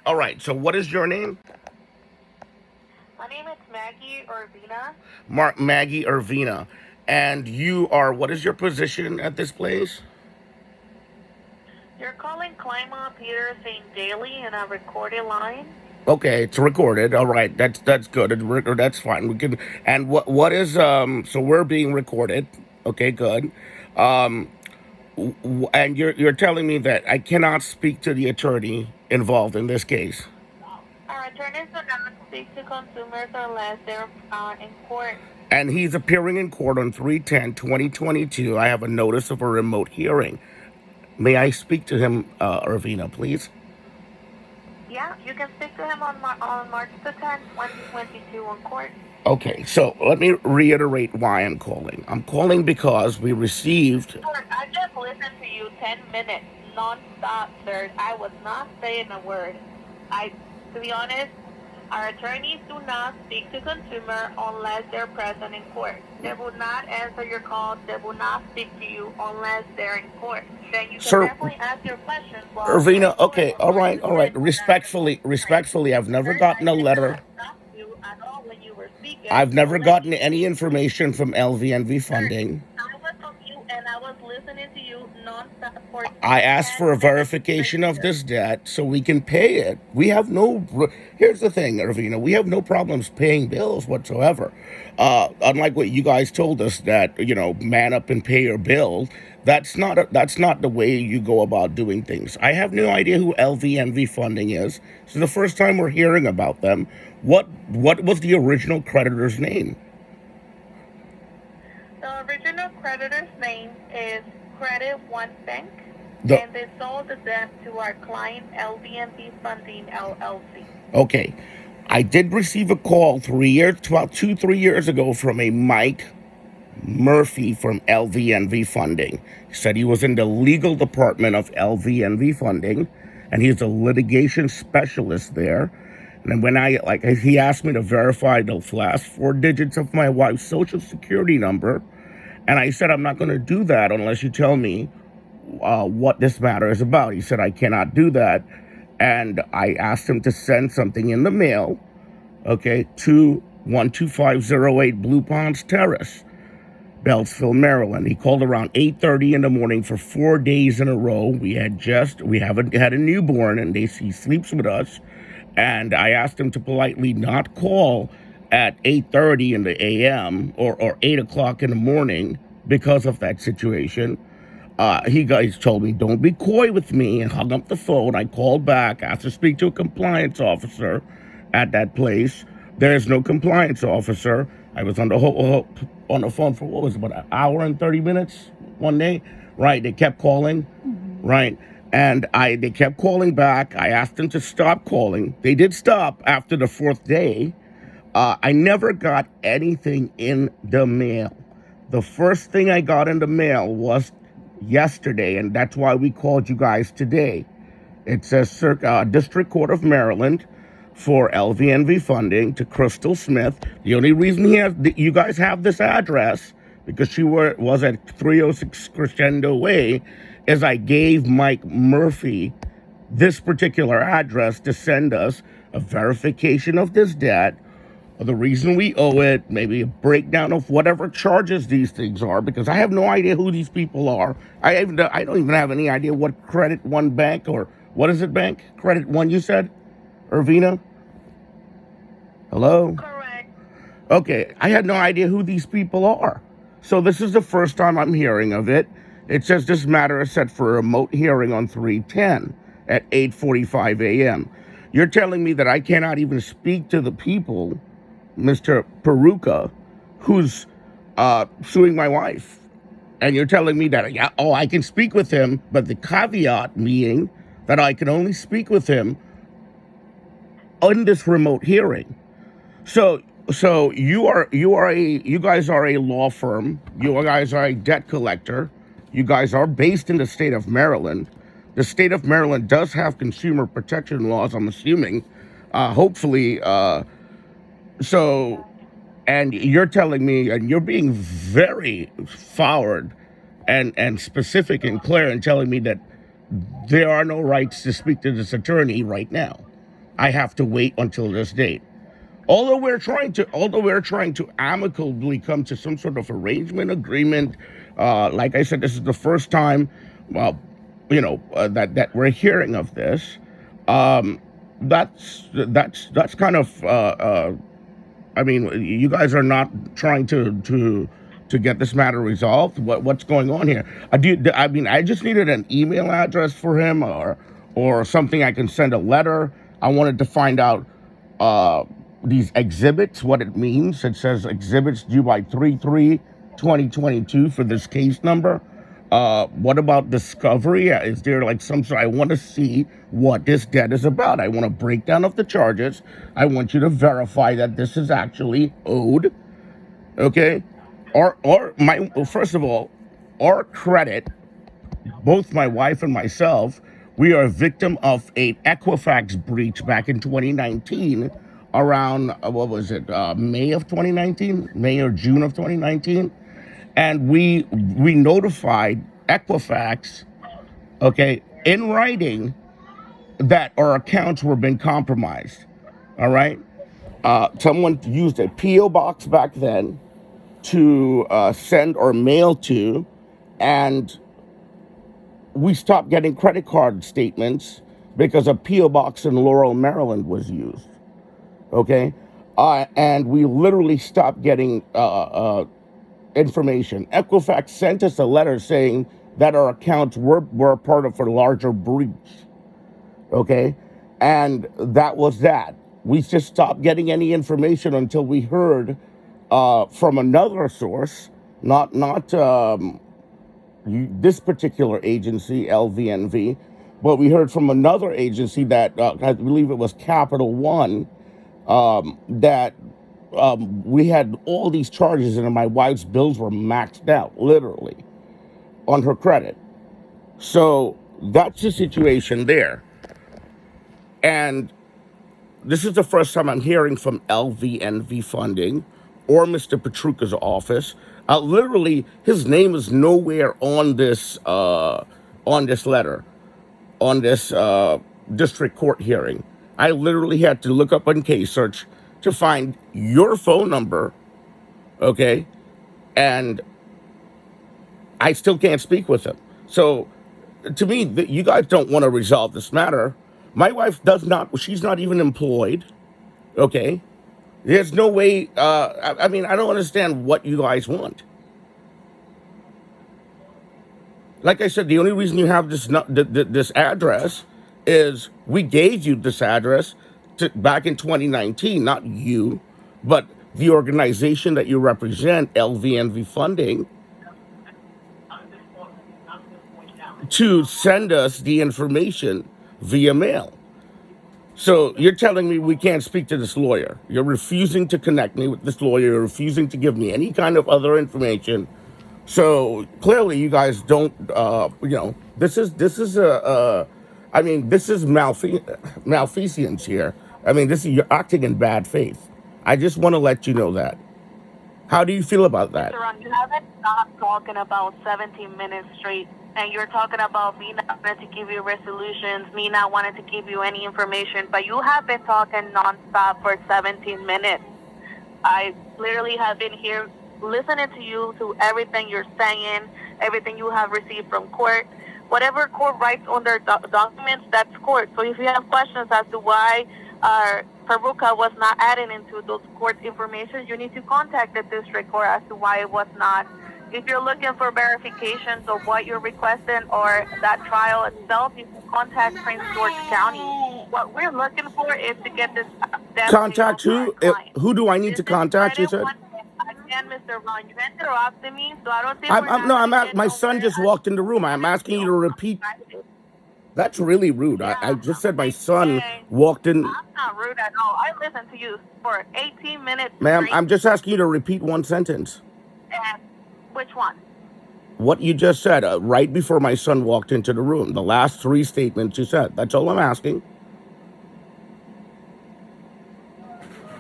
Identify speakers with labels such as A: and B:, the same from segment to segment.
A: All right. So what is your name?
B: My name is Maggie Urbina.
A: Maggie Irvina. And you are, what is your position at this place?
B: You're calling Clima Peterson Daily in a recorded line.
A: Okay, it's recorded. All right, that's good. That's fine. We can. And what is So we're being recorded. Okay, good. Um, and you're telling me that I cannot speak to the attorney involved in this case.
B: Our attorneys do not speak to consumers unless they're in court.
A: And he's appearing in court on 3/10/2022. I have a notice of a remote hearing. May I speak to him, Irvina, please?
B: Yeah, you can speak to him on March the 10th, 2022 on court.
A: Okay, so let me reiterate why I'm calling. I'm calling because we received.
B: Sir, I just listened to you 10 minutes non-stop, sir. I was not saying a word. To be honest, our attorneys do not speak to consumer unless they're present in court. They will not answer your calls. They will not speak to you unless they're in court. Then you can
A: Sir,
B: definitely ask your questions while you're in
A: Irvina,
B: court.
A: okay,
B: But you
A: all right.
B: said that
A: Respectfully, I've never
B: sir,
A: gotten
B: I
A: a
B: did not
A: letter.
B: stop you at all when you were speaking
A: I've
B: to
A: never
B: let
A: gotten
B: you
A: any
B: speak.
A: information from LVNV
B: Sir,
A: funding.
B: I was on mute and I was listening to you nonstop for
A: I asked for a
B: 10 minutes straight,
A: verification of
B: sir.
A: this debt so we can pay it. We have no. Here's the thing, Irvina. We have no problems paying bills whatsoever. Unlike what you guys told us that man up and pay your bill. That's not the way you go about doing things. I have no idea who LVNV funding is. This is the first time we're hearing about them. What was the original creditor's name?
B: The original creditor's name is Credit One Bank,
A: The
B: and they sold the debt to our client LVMB Funding LLC.
A: Okay. I did receive a call 3 years, about 2, 3 years ago from a Mike Murphy from LVNV Funding. He said he was in the legal department of LVNV Funding, and he's a litigation specialist there. And when he asked me to verify the last 4 digits of my wife's social security number, and I said I'm not going to do that unless you tell me what this matter is about. He said I cannot do that, and I asked him to send something in the mail, okay, to 12508 Blue Ponds Terrace, Beltsville, Maryland. He called around 8:30 in the morning for 4 days in a row. We haven't had a newborn, and he sleeps with us. And I asked him to politely not call at 8:30 in the a.m. or 8 o'clock in the morning because of that situation. He guys told me, don't be coy with me, and hung up the phone. I called back, asked to speak to a compliance officer at that place. There's no compliance officer. I was on the phone for what was it, about an hour and 30 minutes one day. Right, they kept calling. Right, and they kept calling back. I asked them to stop calling. They did stop after the fourth day. I never got anything in the mail. The first thing I got in the mail was yesterday, and that's why we called you guys today. It says District Court of Maryland for LVNV funding to Crystal Smith. The only reason you guys have this address, because she was at 306 Crescendo Way, is I gave Mike Murphy this particular address to send us a verification of this debt, the reason we owe it, maybe a breakdown of whatever charges these things are, because I have no idea who these people are. I don't even have any idea what Credit One Bank, or what is it, bank? Credit One, you said? Irvina? Hello?
B: Correct.
A: Okay, I had no idea who these people are. So this is the first time I'm hearing of it. It says this matter is set for a remote hearing on 3/10 at 8:45 a.m. You're telling me that I cannot even speak to the people, Mr. Peruka, who's suing my wife. And you're telling me that, yeah, oh, I can speak with him, but the caveat being that I can only speak with him on this remote hearing. So you guys are a law firm. You guys are a debt collector. You guys are based in the state of Maryland. The state of Maryland does have consumer protection laws, I'm assuming. Hopefully, so, and you're telling me, and you're being very forward and specific and clear, and telling me that there are no rights to speak to this attorney right now. I have to wait until this date. Although we're trying to amicably come to some sort of arrangement agreement, like I said, this is the first time, well, that we're hearing of this. Um, that's kind of. I mean, you guys are not trying to get this matter resolved. What's going on here? I mean, I just needed an email address for him, or something I can send a letter. I wanted to find out uh, these exhibits, what it means. It says exhibits due by 3/3/2022 for this case number. What about discovery? Is there like some sort? I want to see what this debt is about. I want a breakdown of the charges. I want you to verify that this is actually owed. Okay, first of all, our credit, both my wife and myself, we are a victim of a Equifax breach back in 2019, around what was it, May of 2019, May or June of 2019, and we notified Equifax, okay, in writing, that our accounts were being compromised. All right, someone used a PO box back then to send or mail to, and we stopped getting credit card statements because a PO box in Laurel, Maryland was used. Okay, and we literally stopped getting information. Equifax sent us a letter saying that our accounts were part of a larger breach. Okay, and that was that. We just stopped getting any information until we heard from another source, not this particular agency, LVNV, but we heard from another agency that I believe it was Capital One, that we had all these charges and my wife's bills were maxed out, literally, on her credit. So that's the situation there. And this is the first time I'm hearing from LVNV Funding or Mr. Petruka's office. Literally, his name is nowhere on this letter, on this district court hearing. I literally had to look up on case search to find your phone number, okay, and I still can't speak with him. So, to me, you guys don't want to resolve this matter. My wife does not. She's not even employed. Okay, there's no way. I mean, I don't understand what you guys want. Like I said, the only reason you have this address is we gave you this address back in 2019, not you, but the organization that you represent, LVNV Funding, to send us the information via mail. So you're telling me we can't speak to this lawyer. You're refusing to connect me with this lawyer. You're refusing to give me any kind of other information. So clearly, you guys don't. I mean, this is malfeasance here. I mean, this is you're acting in bad faith. I just want to let you know that. How do you feel about that?
B: Mr. Ron, you haven't stopped talking about 17 minutes straight, and you're talking about me not wanting to give you resolutions, me not wanting to give you any information, but you have been talking nonstop for 17 minutes. I literally have been here listening to you, to everything you're saying, everything you have received from court. Whatever court writes on their documents, that's court. So if you have questions as to why Peruka was not added into those court information, you need to contact the district court as to why it was not. If you're looking for verifications of what you're requesting or that trial itself, you can contact Prince George County. What we're looking for is to get this death
A: Contact
B: to our
A: who?
B: client.
A: Who do I need
B: This
A: to
B: is
A: contact? You
B: credit
A: said.
B: one. Again, Mr. Ron, you interrupted me, so I don't think
A: I'm,
B: we're
A: I'm
B: not
A: no.
B: going
A: I'm
B: to
A: at.
B: get
A: My son
B: nowhere
A: just walked in the room. I'm asking you to repeat. That's really rude. I
B: Yeah,
A: just said my
B: thank
A: son
B: you.
A: walked in.
B: I'm not rude at all. I listened to you for 18 minutes
A: Ma'am,
B: straight.
A: I'm just asking you to repeat one sentence.
B: And which one?
A: What you just said right before my son walked into the room. The last three statements you said. That's all I'm asking.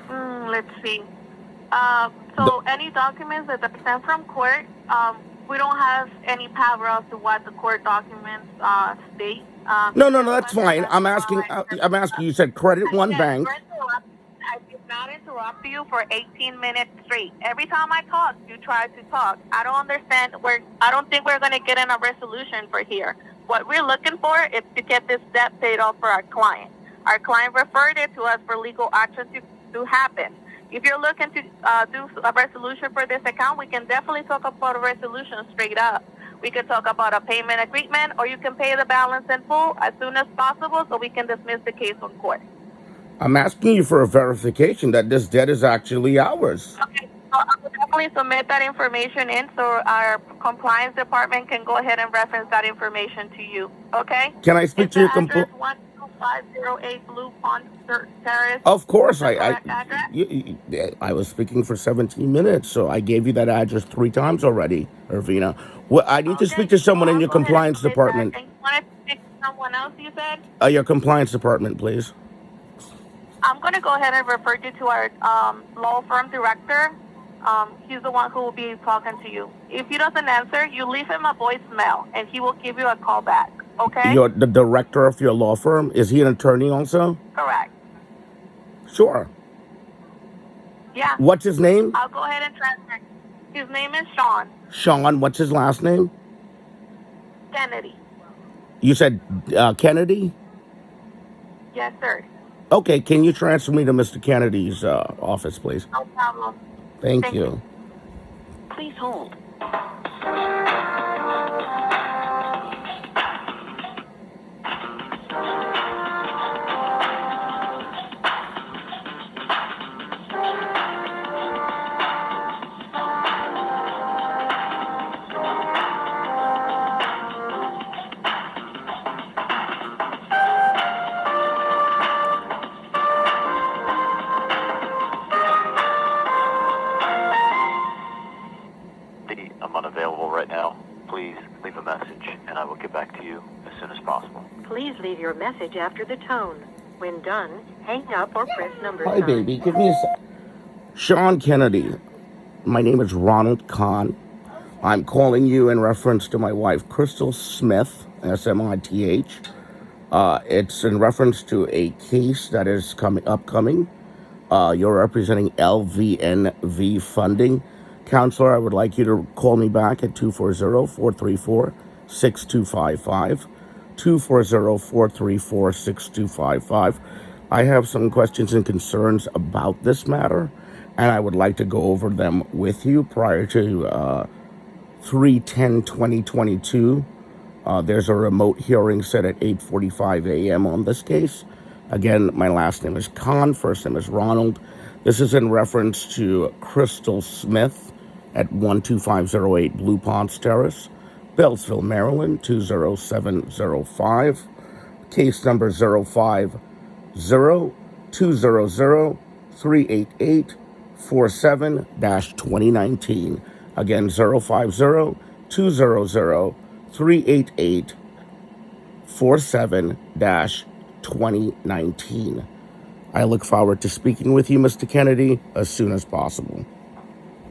B: Let's see.
A: The,
B: So any documents that are sent from court, we don't have any power as to what the court documents state.
A: No, no,
B: Just
A: no,
B: to
A: that's fine.
B: understand how I can.
A: I'm asking, you said Credit One
B: Again,
A: Bank.
B: I did not interrupt you for 18 minutes straight. Every time I talk, you try to talk. I don't understand. I don't think we're going to get in a resolution for here. What we're looking for is to get this debt paid off for our client. Our client referred it to us for legal action to happen. If you're looking to do a resolution for this account, we can definitely talk about a resolution straight up. We could talk about a payment agreement, or you can pay the balance in full as soon as possible so we can dismiss the case on court.
A: I'm asking you for a verification that this debt is actually ours.
B: Okay, so I will definitely submit that information in so our compliance department can go ahead and reference that information to you. Okay?
A: Can I speak
B: Is
A: to
B: the
A: your
B: address 12508 Blue Pond Terrace?
A: Of course,
B: the correct address?
A: I was speaking for 17 minutes, so I gave you that address 3 times already, Irvina. Well, I need to speak to someone in
B: I'll
A: your
B: go ahead and
A: compliance
B: submit that.
A: department.
B: And you wanted to speak to someone else, you said?
A: Your compliance department, please.
B: I'm going to go ahead and refer you to our law firm director. He's the one who will be talking to you. If he doesn't answer, you leave him a voicemail, and he will give you a call back. Okay?
A: You're the director of your law firm. Is he an attorney also?
B: Correct.
A: Sure.
B: Yeah.
A: What's his name?
B: I'll go ahead and transfer. His name is Sean
A: Sean. What's his last name?
B: Kennedy.
A: You said Kennedy?
B: Yes, sir.
A: Okay, can you transfer me to Mr. Kennedy's office, please?
B: No problem.
A: Thank you.
B: Please hold.
C: I'm unavailable right now. Please leave a message, and I will get back to you as soon as possible.
D: Please leave your message after the tone. When done, hang up or press number
A: Hi,
D: sign.
A: baby. Give me a sec. Sean Kennedy. My name is Ronald Kahn. I'm calling you in reference to my wife, Crystal Smith, Smith. It's in reference to a case that is upcoming. You're representing LVNV Funding. Counselor, I would like you to call me back at 240-434-6255. 240-434-6255. I have some questions and concerns about this matter, and I would like to go over them with you prior to 3/10/2022. There's a remote hearing set at 8:45 a.m. on this case. Again, my last name is Khan, first name is Ronald. This is in reference to Crystal Smith at 12508 Blue Ponds Terrace, Beltsville, Maryland, 20705. Case number 050-200-388-47-2019. Again, 050-200-388-47-2019. I look forward to speaking with you, Mr. Kennedy, as soon as possible.